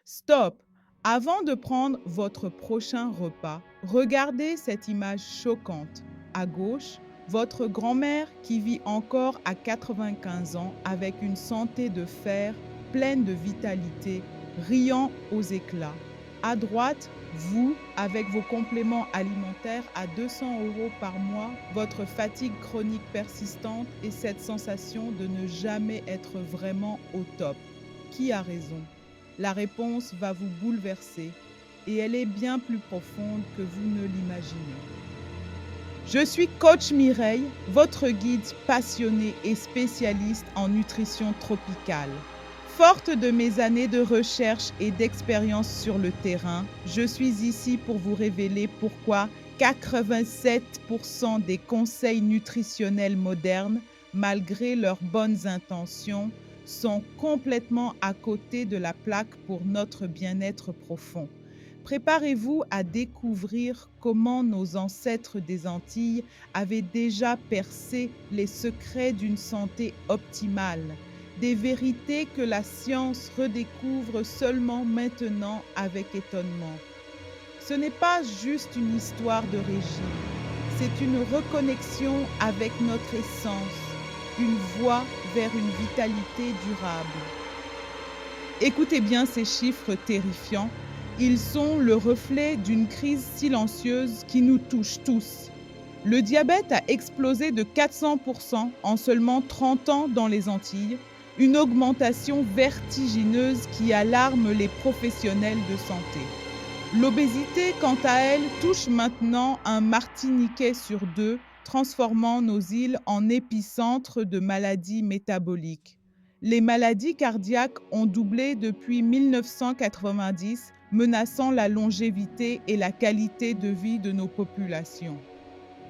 Stop! Avant de prendre votre prochain repas, regardez cette image choquante. À gauche, votre grand-mère qui vit encore à 95 ans avec une santé de fer, pleine de vitalité, riant aux éclats. À droite, vous, avec vos compléments alimentaires à 200 € par mois, votre fatigue chronique persistante et cette sensation de ne jamais être vraiment au top. Qui a raison? La réponse va vous bouleverser et elle est bien plus profonde que vous ne l'imaginez. Je suis coach Mireille, votre guide passionné et spécialiste en nutrition tropicale. Forte de mes années de recherche et d'expérience sur le terrain, je suis ici pour vous révéler pourquoi 87% des conseils nutritionnels modernes, malgré leurs bonnes intentions, sont complètement à côté de la plaque pour notre bien-être profond. Préparez-vous à découvrir comment nos ancêtres des Antilles avaient déjà percé les secrets d'une santé optimale, des vérités que la science redécouvre seulement maintenant avec étonnement. Ce n'est pas juste une histoire de régime, c'est une reconnexion avec notre essence, une voie vers une vitalité durable. Écoutez bien ces chiffres terrifiants. Ils sont le reflet d'une crise silencieuse qui nous touche tous. Le diabète a explosé de 400% en seulement 30 ans dans les Antilles, une augmentation vertigineuse qui alarme les professionnels de santé. L'obésité, quant à elle, touche maintenant un Martiniquais sur deux, transformant nos îles en épicentre de maladies métaboliques. Les maladies cardiaques ont doublé depuis 1990, menaçant la longévité et la qualité de vie de nos populations.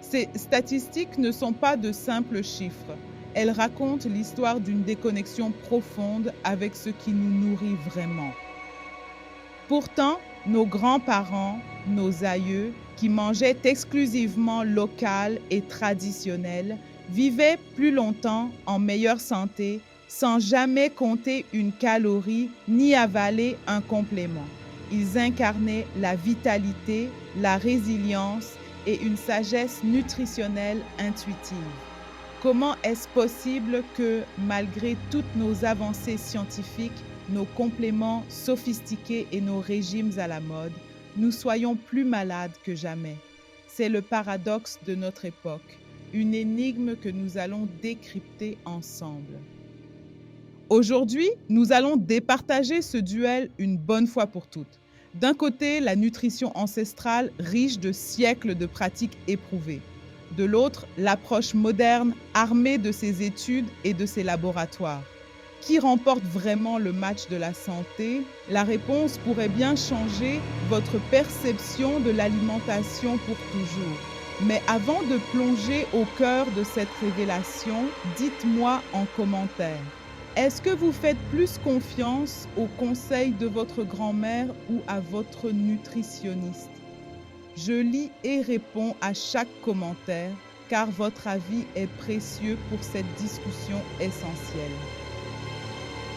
Ces statistiques ne sont pas de simples chiffres. Elles racontent l'histoire d'une déconnexion profonde avec ce qui nous nourrit vraiment. Pourtant, nos grands-parents, nos aïeux, qui mangeaient exclusivement local et traditionnel, vivaient plus longtemps en meilleure santé sans jamais compter une calorie ni avaler un complément. Ils incarnaient la vitalité, la résilience et une sagesse nutritionnelle intuitive. Comment est-ce possible que, malgré toutes nos avancées scientifiques, nos compléments sophistiqués et nos régimes à la mode, nous soyons plus malades que jamais? C'est le paradoxe de notre époque, une énigme que nous allons décrypter ensemble. Aujourd'hui, nous allons départager ce duel une bonne fois pour toutes. D'un côté, la nutrition ancestrale riche de siècles de pratiques éprouvées. De l'autre, l'approche moderne armée de ses études et de ses laboratoires. Qui remporte vraiment le match de la santé? La réponse pourrait bien changer votre perception de l'alimentation pour toujours. Mais avant de plonger au cœur de cette révélation, dites-moi en commentaire. Est-ce que vous faites plus confiance aux conseils de votre grand-mère ou à votre nutritionniste? Je lis et réponds à chaque commentaire car votre avis est précieux pour cette discussion essentielle.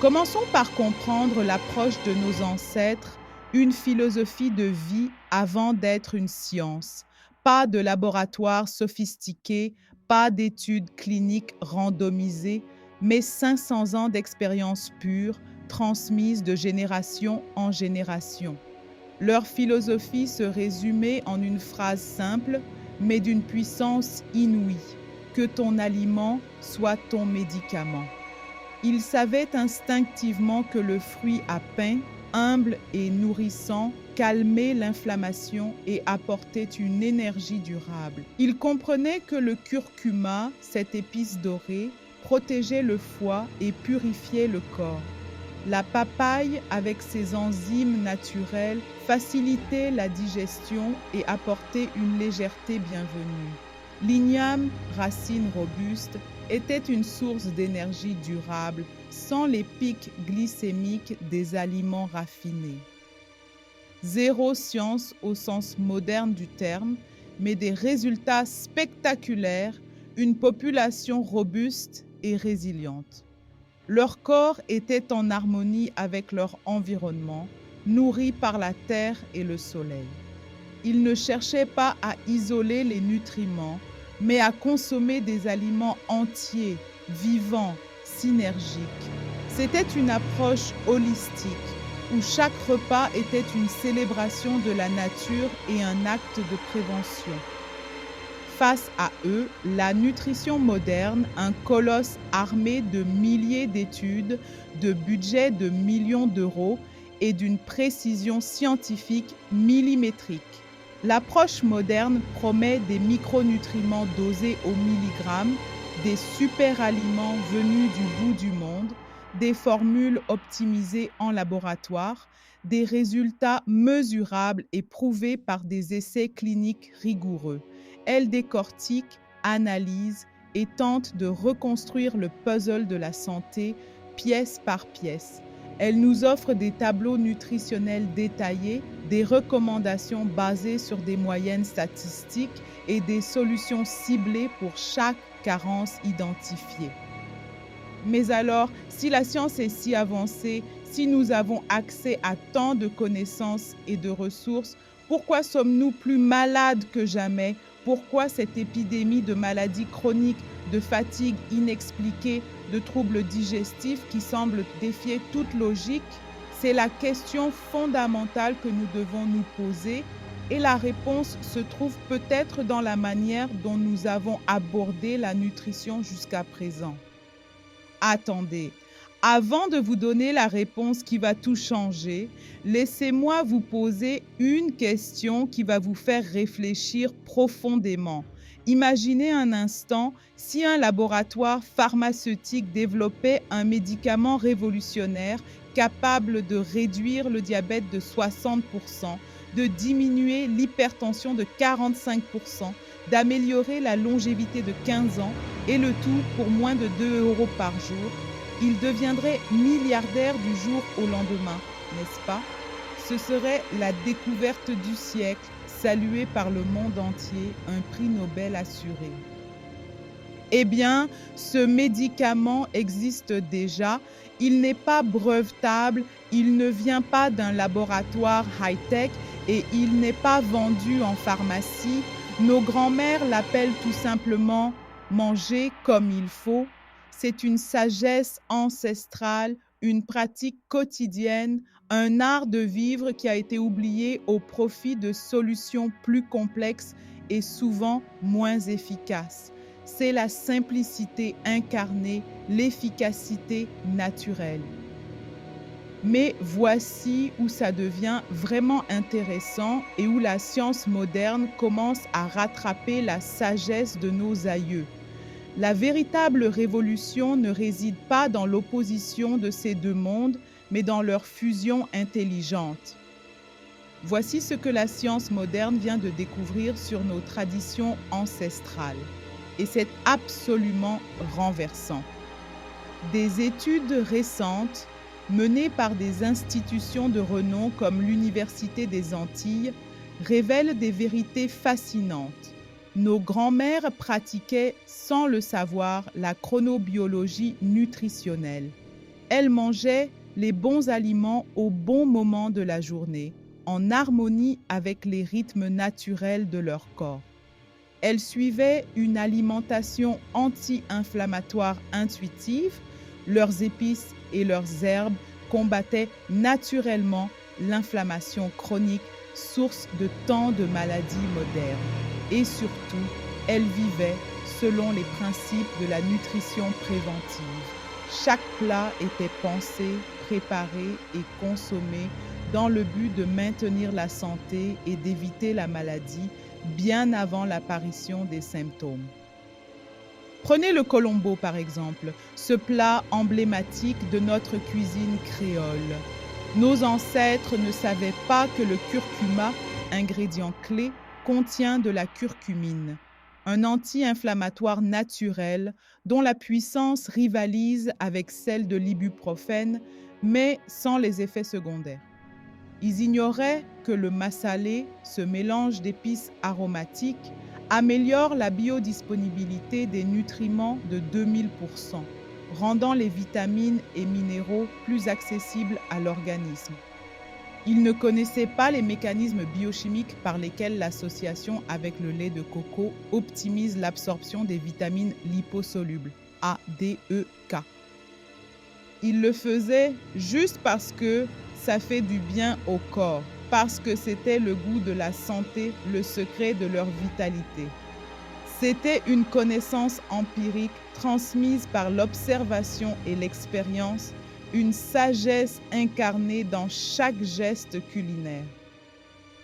Commençons par comprendre l'approche de nos ancêtres, une philosophie de vie avant d'être une science. Pas de laboratoire sophistiqué, pas d'études cliniques randomisées, mais 500 ans d'expérience pure, transmise de génération en génération. Leur philosophie se résumait en une phrase simple, mais d'une puissance inouïe: que ton aliment soit ton médicament. Ils savaient instinctivement que le fruit à pain, humble et nourrissant, calmait l'inflammation et apportait une énergie durable. Ils comprenaient que le curcuma, cette épice dorée, protégeait le foie et purifiait le corps. La papaye, avec ses enzymes naturelles, facilitait la digestion et apportait une légèreté bienvenue. L'igname, racine robuste, était une source d'énergie durable sans les pics glycémiques des aliments raffinés. Zéro science au sens moderne du terme, mais des résultats spectaculaires, une population robuste et résiliente. Leur corps était en harmonie avec leur environnement, nourris par la terre et le soleil. Il ne cherchait pas à isoler les nutriments, mais à consommer des aliments entiers, vivants, synergiques. C'était une approche holistique, où chaque repas était une célébration de la nature et un acte de prévention. Face à eux, la nutrition moderne, un colosse armé de milliers d'études, de budgets de millions d'euros et d'une précision scientifique millimétrique. L'approche moderne promet des micronutriments dosés au milligramme, des superaliments venus du bout du monde, des formules optimisées en laboratoire, des résultats mesurables et prouvés par des essais cliniques rigoureux. Elle décortique, analyse et tente de reconstruire le puzzle de la santé pièce par pièce. Elle nous offre des tableaux nutritionnels détaillés, des recommandations basées sur des moyennes statistiques et des solutions ciblées pour chaque carence identifiée. Mais alors, si la science est si avancée, si nous avons accès à tant de connaissances et de ressources, pourquoi sommes-nous plus malades que jamais? Pourquoi cette épidémie de maladies chroniques, de fatigue inexpliquée, de troubles digestifs qui semblent défier toute logique? C'est la question fondamentale que nous devons nous poser et la réponse se trouve peut-être dans la manière dont nous avons abordé la nutrition jusqu'à présent. Attendez, avant de vous donner la réponse qui va tout changer, laissez-moi vous poser une question qui va vous faire réfléchir profondément. Imaginez un instant si un laboratoire pharmaceutique développait un médicament révolutionnaire capable de réduire le diabète de 60%, de diminuer l'hypertension de 45%, d'améliorer la longévité de 15 ans et le tout pour moins de 2 € par jour. Il deviendrait milliardaire du jour au lendemain, n'est-ce pas? Ce serait la découverte du siècle, saluée par le monde entier, un prix Nobel assuré. Eh bien, ce médicament existe déjà. Il n'est pas brevetable, il ne vient pas d'un laboratoire high-tech et il n'est pas vendu en pharmacie. Nos grands-mères l'appellent tout simplement manger comme il faut. C'est une sagesse ancestrale, une pratique quotidienne, un art de vivre qui a été oublié au profit de solutions plus complexes et souvent moins efficaces. C'est la simplicité incarnée, l'efficacité naturelle. Mais voici où ça devient vraiment intéressant et où la science moderne commence à rattraper la sagesse de nos aïeux. La véritable révolution ne réside pas dans l'opposition de ces deux mondes, mais dans leur fusion intelligente. Voici ce que la science moderne vient de découvrir sur nos traditions ancestrales. Et c'est absolument renversant. Des études récentes menées par des institutions de renom comme l'Université des Antilles révèlent des vérités fascinantes. Nos grands-mères pratiquaient, sans le savoir, la chronobiologie nutritionnelle. Elles mangeaient les bons aliments au bon moment de la journée, en harmonie avec les rythmes naturels de leur corps. Elles suivaient une alimentation anti-inflammatoire intuitive. Leurs épices et leurs herbes combattaient naturellement l'inflammation chronique, source de tant de maladies modernes. Et surtout, elles vivaient selon les principes de la nutrition préventive. Chaque plat était pensé, préparé et consommé dans le but de maintenir la santé et d'éviter la maladie bien avant l'apparition des symptômes. Prenez le colombo par exemple, ce plat emblématique de notre cuisine créole. Nos ancêtres ne savaient pas que le curcuma, ingrédient clé, contient de la curcumine, un anti-inflammatoire naturel dont la puissance rivalise avec celle de l'ibuprofène, mais sans les effets secondaires. Ils ignoraient que le massalé, ce mélange d'épices aromatiques, améliore la biodisponibilité des nutriments de 2000%, rendant les vitamines et minéraux plus accessibles à l'organisme. Ils ne connaissaient pas les mécanismes biochimiques par lesquels l'association avec le lait de coco optimise l'absorption des vitamines liposolubles, A, D, E, K. Ils le faisaient juste parce que ça fait du bien au corps, parce que c'était le goût de la santé, le secret de leur vitalité. C'était une connaissance empirique transmise par l'observation et l'expérience, une sagesse incarnée dans chaque geste culinaire.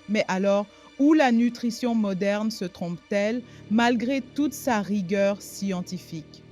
Mais alors, où la nutrition moderne se trompe-t-elle malgré toute sa rigueur scientifique?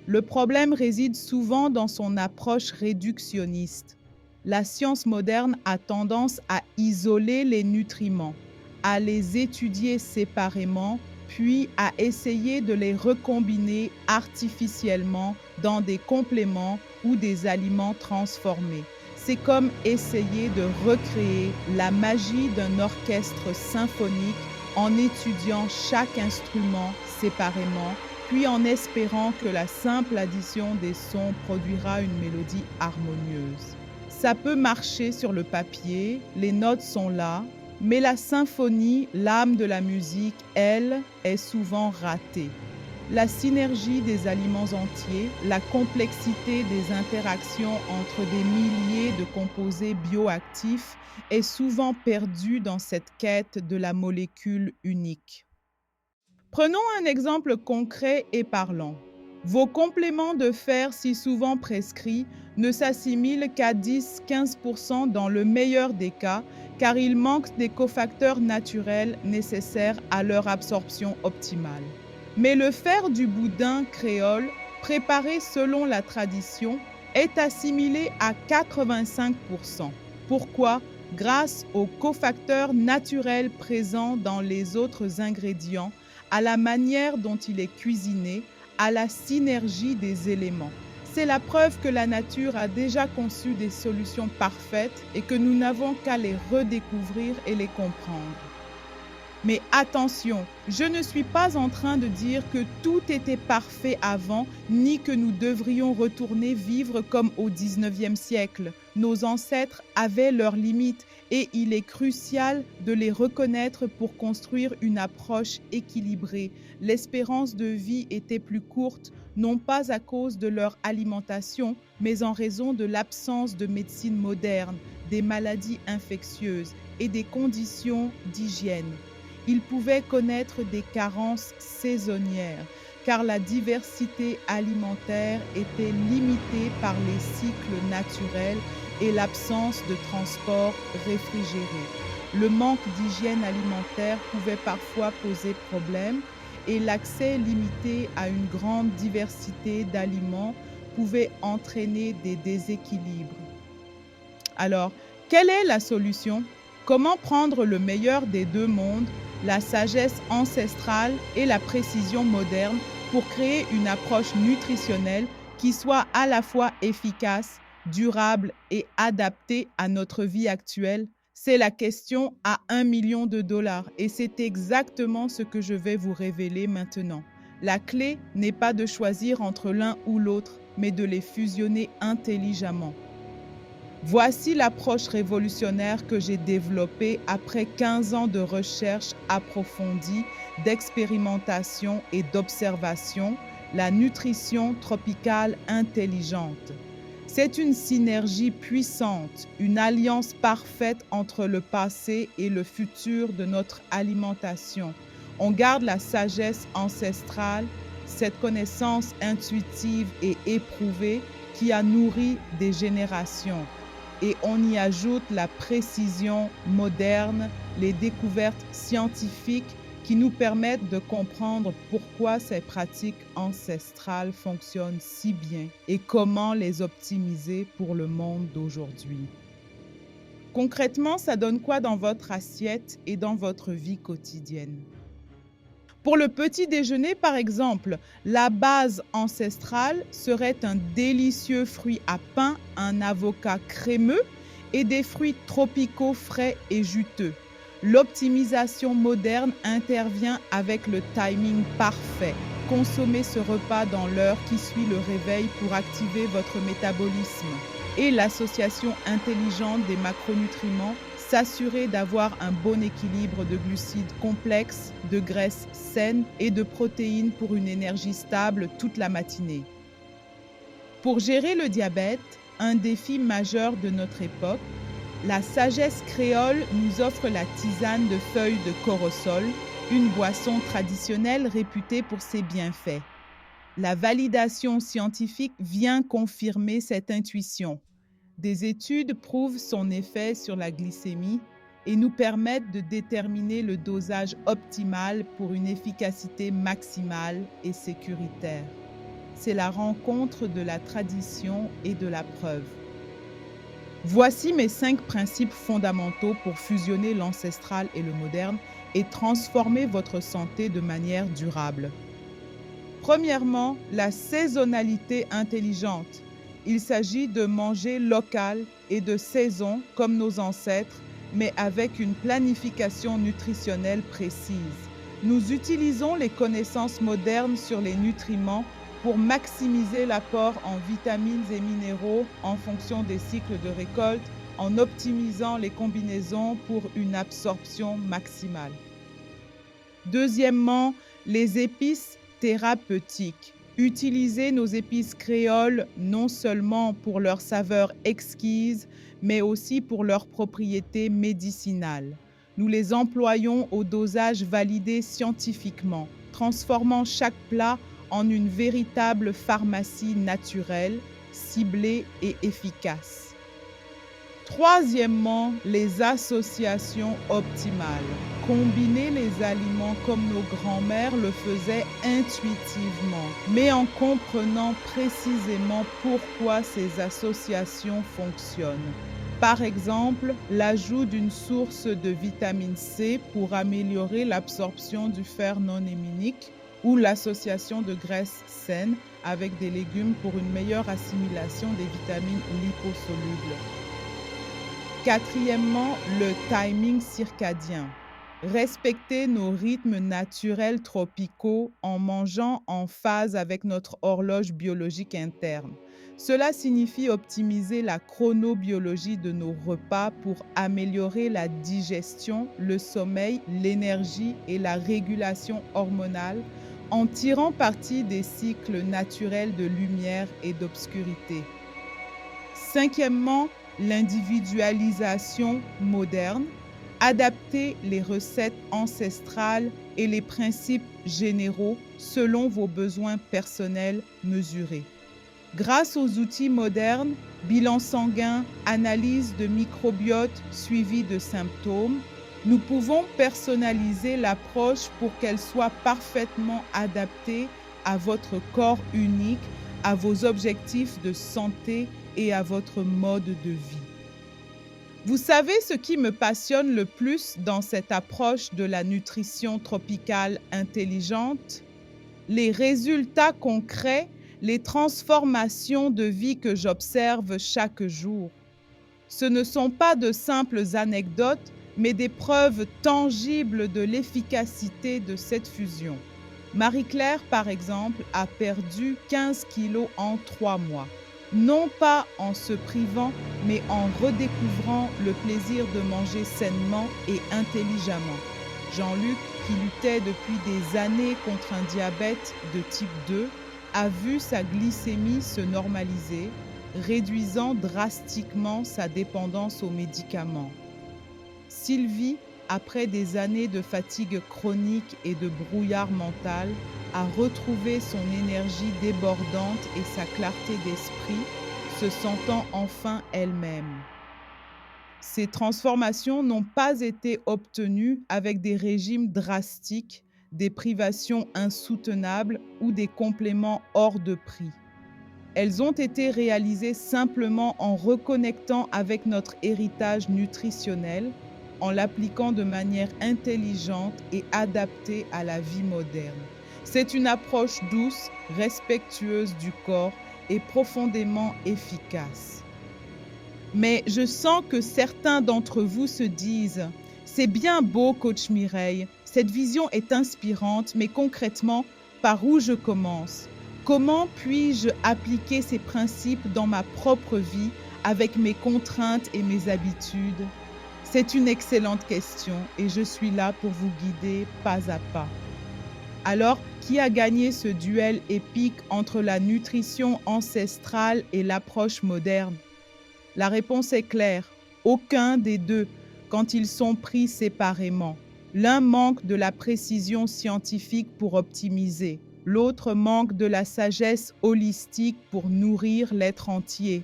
Le problème réside souvent dans son approche réductionniste. La science moderne a tendance à isoler les nutriments, à les étudier séparément, puis à essayer de les recombiner artificiellement dans des compléments ou des aliments transformés. C'est comme essayer de recréer la magie d'un orchestre symphonique en étudiant chaque instrument séparément, puis en espérant que la simple addition des sons produira une mélodie harmonieuse. Ça peut marcher sur le papier, les notes sont là, mais la symphonie, l'âme de la musique, elle, est souvent ratée. La synergie des aliments entiers, la complexité des interactions entre des milliers de composés bioactifs est souvent perdue dans cette quête de la molécule unique. Prenons un exemple concret et parlant. Vos compléments de fer si souvent prescrits ne s'assimilent qu'à 10-15% dans le meilleur des cas, car il manque des cofacteurs naturels nécessaires à leur absorption optimale. Mais le fer du boudin créole, préparé selon la tradition, est assimilé à 85%. Pourquoi? Grâce aux cofacteurs naturels présents dans les autres ingrédients, à la manière dont il est cuisiné, à la synergie des éléments. C'est la preuve que la nature a déjà conçu des solutions parfaites et que nous n'avons qu'à les redécouvrir et les comprendre. Mais attention, je ne suis pas en train de dire que tout était parfait avant, ni que nous devrions retourner vivre comme au 19e siècle. Nos ancêtres avaient leurs limites et il est crucial de les reconnaître pour construire une approche équilibrée. L'espérance de vie était plus courte, non pas à cause de leur alimentation, mais en raison de l'absence de médecine moderne, des maladies infectieuses et des conditions d'hygiène. Ils pouvaient connaître des carences saisonnières, car la diversité alimentaire était limitée par les cycles naturels et l'absence de transport réfrigéré. Le manque d'hygiène alimentaire pouvait parfois poser problème et l'accès limité à une grande diversité d'aliments pouvait entraîner des déséquilibres. Alors, quelle est la solution? Comment prendre le meilleur des deux mondes, la sagesse ancestrale et la précision moderne pour créer une approche nutritionnelle qui soit à la fois efficace, durable et adaptée à notre vie actuelle? C'est la question à $1 million et c'est exactement ce que je vais vous révéler maintenant. La clé n'est pas de choisir entre l'un ou l'autre, mais de les fusionner intelligemment. Voici l'approche révolutionnaire que j'ai développée après 15 ans de recherche approfondie, d'expérimentation et d'observation, la nutrition tropicale intelligente. C'est une synergie puissante, une alliance parfaite entre le passé et le futur de notre alimentation. On garde la sagesse ancestrale, cette connaissance intuitive et éprouvée qui a nourri des générations. Et on y ajoute la précision moderne, les découvertes scientifiques qui nous permettent de comprendre pourquoi ces pratiques ancestrales fonctionnent si bien et comment les optimiser pour le monde d'aujourd'hui. Concrètement, ça donne quoi dans votre assiette et dans votre vie quotidienne? Pour le petit déjeuner, par exemple, la base ancestrale serait un délicieux fruit à pain, un avocat crémeux et des fruits tropicaux frais et juteux. L'optimisation moderne intervient avec le timing parfait. Consommez ce repas dans l'heure qui suit le réveil pour activer votre métabolisme. et l'association intelligente des macronutriments, s'assurer d'avoir un bon équilibre de glucides complexes, de graisses saines et de protéines pour une énergie stable toute la matinée. Pour gérer le diabète, un défi majeur de notre époque, la sagesse créole nous offre la tisane de feuilles de corosol, une boisson traditionnelle réputée pour ses bienfaits. La validation scientifique vient confirmer cette intuition. Des études prouvent son effet sur la glycémie et nous permettent de déterminer le dosage optimal pour une efficacité maximale et sécuritaire. C'est la rencontre de la tradition et de la preuve. Voici mes 5 principes fondamentaux pour fusionner l'ancestral et le moderne et transformer votre santé de manière durable. Premièrement, la saisonnalité intelligente. Il s'agit de manger local et de saison comme nos ancêtres, mais avec une planification nutritionnelle précise. Nous utilisons les connaissances modernes sur les nutriments pour maximiser l'apport en vitamines et minéraux en fonction des cycles de récolte, en optimisant les combinaisons pour une absorption maximale. Deuxièmement, les épices thérapeutiques. Utilisez nos épices créoles non seulement pour leur saveur exquise, mais aussi pour leurs propriétés médicinales. Nous les employons au dosage validé scientifiquement, transformant chaque plat en une véritable pharmacie naturelle, ciblée et efficace. Troisièmement, les associations optimales. Combiner les aliments comme nos grands-mères le faisaient intuitivement, mais en comprenant précisément pourquoi ces associations fonctionnent. Par exemple, l'ajout d'une source de vitamine C pour améliorer l'absorption du fer non héminique ou l'association de graisses saines avec des légumes pour une meilleure assimilation des vitamines liposolubles. Quatrièmement, le timing circadien. Respecter nos rythmes naturels tropicaux en mangeant en phase avec notre horloge biologique interne. Cela signifie optimiser la chronobiologie de nos repas pour améliorer la digestion, le sommeil, l'énergie et la régulation hormonale en tirant parti des cycles naturels de lumière et d'obscurité. Cinquièmement, l'individualisation moderne. Adaptez les recettes ancestrales et les principes généraux selon vos besoins personnels mesurés. Grâce aux outils modernes, bilan sanguin, analyse de microbiote suivi de symptômes, nous pouvons personnaliser l'approche pour qu'elle soit parfaitement adaptée à votre corps unique, à vos objectifs de santé et à votre mode de vie. Vous savez ce qui me passionne le plus dans cette approche de la nutrition tropicale intelligente? Les résultats concrets, les transformations de vie que j'observe chaque jour. Ce ne sont pas de simples anecdotes, mais des preuves tangibles de l'efficacité de cette fusion. Marie-Claire, par exemple, a perdu 15 kilos en 3 mois. Non pas en se privant, mais en redécouvrant le plaisir de manger sainement et intelligemment. Jean-Luc, qui luttait depuis des années contre un diabète de type 2, a vu sa glycémie se normaliser, réduisant drastiquement sa dépendance aux médicaments. Sylvie, après des années de fatigue chronique et de brouillard mental, a retrouvé son énergie débordante et sa clarté d'esprit, se sentant enfin elle-même. Ces transformations n'ont pas été obtenues avec des régimes drastiques, des privations insoutenables ou des compléments hors de prix. Elles ont été réalisées simplement en reconnectant avec notre héritage nutritionnel, en l'appliquant de manière intelligente et adaptée à la vie moderne. C'est une approche douce, respectueuse du corps et profondément efficace. Mais je sens que certains d'entre vous se disent « C'est bien beau, coach Mireille, cette vision est inspirante, mais concrètement, par où je commence ? Comment puis-je appliquer ces principes dans ma propre vie avec mes contraintes et mes habitudes? C'est une excellente question et je suis là pour vous guider pas à pas. Alors, qui a gagné ce duel épique entre la nutrition ancestrale et l'approche moderne? La réponse est claire, aucun des deux quand ils sont pris séparément. L'un manque de la précision scientifique pour optimiser, l'autre manque de la sagesse holistique pour nourrir l'être entier.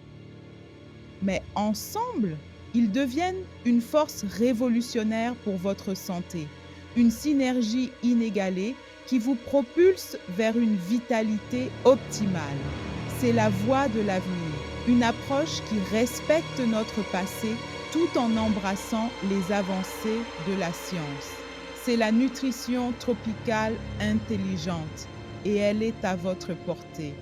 Mais ensemble, ils deviennent une force révolutionnaire pour votre santé, une synergie inégalée qui vous propulse vers une vitalité optimale. C'est la voie de l'avenir, une approche qui respecte notre passé tout en embrassant les avancées de la science. C'est la nutrition tropicale intelligente et elle est à votre portée.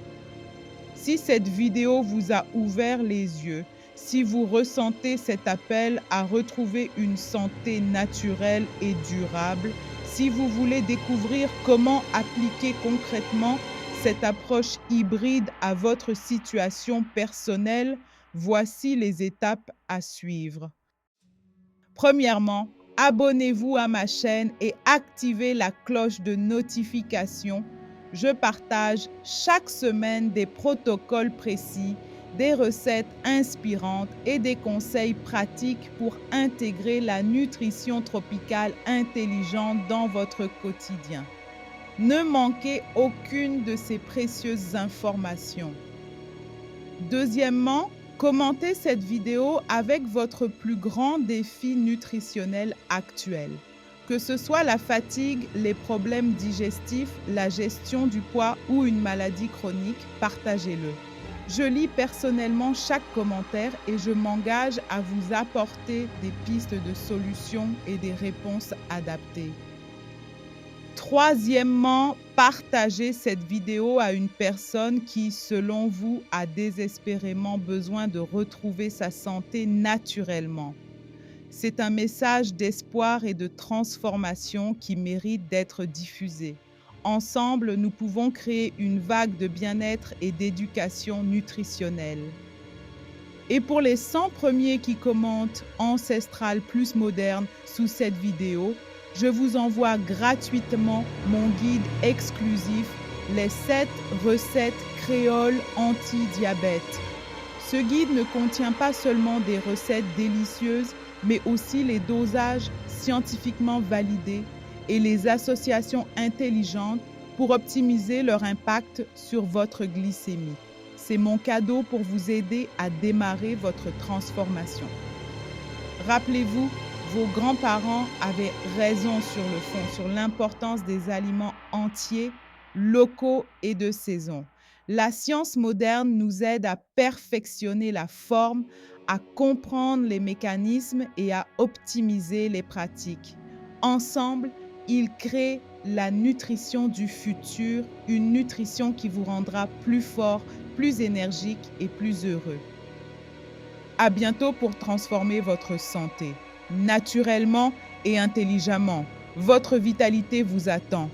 Si cette vidéo vous a ouvert les yeux, si vous ressentez cet appel à retrouver une santé naturelle et durable, si vous voulez découvrir comment appliquer concrètement cette approche hybride à votre situation personnelle, voici les étapes à suivre. Premièrement, abonnez-vous à ma chaîne et activez la cloche de notification. Je partage chaque semaine des protocoles précis, des recettes inspirantes et des conseils pratiques pour intégrer la nutrition tropicale intelligente dans votre quotidien. Ne manquez aucune de ces précieuses informations. Deuxièmement, commentez cette vidéo avec votre plus grand défi nutritionnel actuel. Que ce soit la fatigue, les problèmes digestifs, la gestion du poids ou une maladie chronique, partagez-le. Je lis personnellement chaque commentaire et je m'engage à vous apporter des pistes de solutions et des réponses adaptées. Troisièmement, partagez cette vidéo à une personne qui, selon vous, a désespérément besoin de retrouver sa santé naturellement. C'est un message d'espoir et de transformation qui mérite d'être diffusé. Ensemble, nous pouvons créer une vague de bien-être et d'éducation nutritionnelle. Et pour les 100 premiers qui commentent Ancestral plus moderne sous cette vidéo, je vous envoie gratuitement mon guide exclusif, les 7 recettes créoles anti-diabète. Ce guide ne contient pas seulement des recettes délicieuses, mais aussi les dosages scientifiquement validés et les associations intelligentes pour optimiser leur impact sur votre glycémie. C'est mon cadeau pour vous aider à démarrer votre transformation. Rappelez-vous, vos grands-parents avaient raison sur le fond, sur l'importance des aliments entiers, locaux et de saison. La science moderne nous aide à perfectionner la forme, à comprendre les mécanismes et à optimiser les pratiques. Ensemble, ils créent la nutrition du futur, une nutrition qui vous rendra plus fort, plus énergique et plus heureux. À bientôt pour transformer votre santé. Naturellement et intelligemment, votre vitalité vous attend.